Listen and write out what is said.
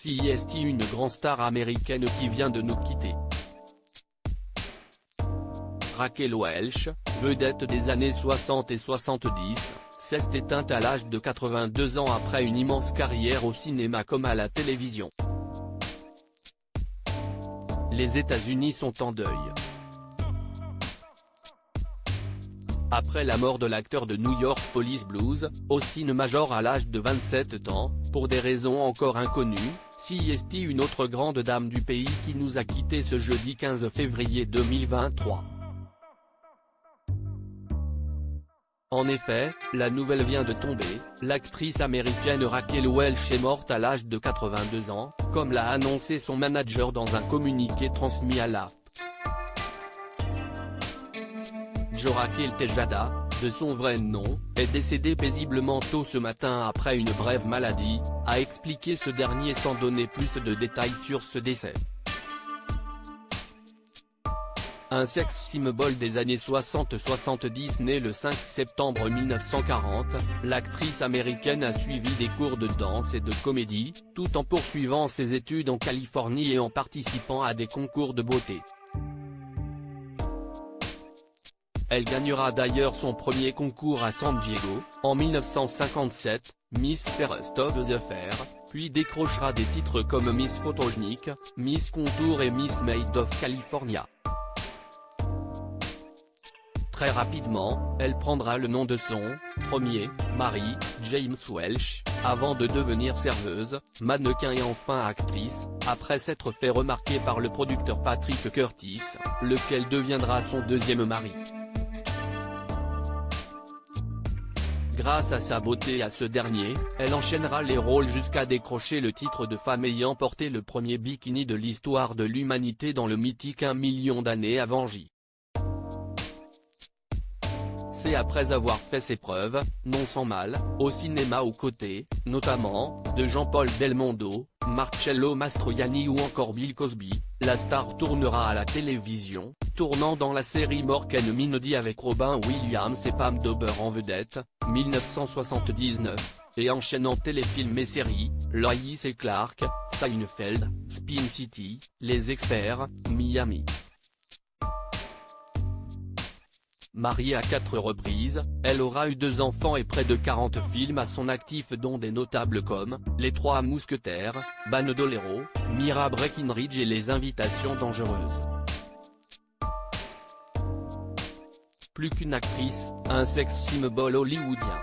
CEST, une grande star américaine qui vient de nous quitter. Raquel Welch, vedette des années 60 et 70, s'est éteinte à l'âge de 82 ans après une immense carrière au cinéma comme à la télévision. Les États-Unis sont en deuil. Après la mort de l'acteur de New York Police Blues, Austin Major à l'âge de 27 ans, pour des raisons encore inconnues, CEST, une autre grande dame du pays qui nous a quittés ce jeudi 15 février 2023. En effet, la nouvelle vient de tomber, l'actrice américaine Raquel Welch est morte à l'âge de 82 ans, comme l'a annoncé son manager dans un communiqué transmis à l'AFP. Raquel Tejada, de son vrai nom, est décédée paisiblement tôt ce matin après une brève maladie, a expliqué ce dernier sans donner plus de détails sur ce décès. Un sex symbol des années 60-70 née le 5 septembre 1940, l'actrice américaine a suivi des cours de danse et de comédie, tout en poursuivant ses études en Californie et en participant à des concours de beauté. Elle gagnera d'ailleurs son premier concours à San Diego, en 1957, Miss Fairest of the Fair, puis décrochera des titres comme Miss Photogenic, Miss Contour et Miss Maid of California. Très rapidement, elle prendra le nom de son premier mari, James Welch, avant de devenir serveuse, mannequin et enfin actrice, après s'être fait remarquer par le producteur Patrick Curtis, lequel deviendra son deuxième mari. Grâce à sa beauté à ce dernier, elle enchaînera les rôles jusqu'à décrocher le titre de femme ayant porté le premier bikini de l'histoire de l'humanité dans le mythique 1 million d'années avant J. C'est après avoir fait ses preuves, non sans mal, au cinéma aux côtés, notamment, de Jean-Paul Belmondo, Marcello Mastroianni ou encore Bill Cosby, la star tournera à la télévision, tournant dans la série Mork and Mindy avec Robin Williams et Pam Dober en vedette, 1979, et enchaînant téléfilms et séries, Lois et Clark, Seinfeld, Spin City, Les Experts, Miami. Mariée à 4 reprises, elle aura eu 2 enfants et près de 40 films à son actif dont des notables comme Les Trois Mousquetaires, Bandolero, Mira Breckinridge et Les Invitations Dangereuses. Plus qu'une actrice, un sex symbol hollywoodien.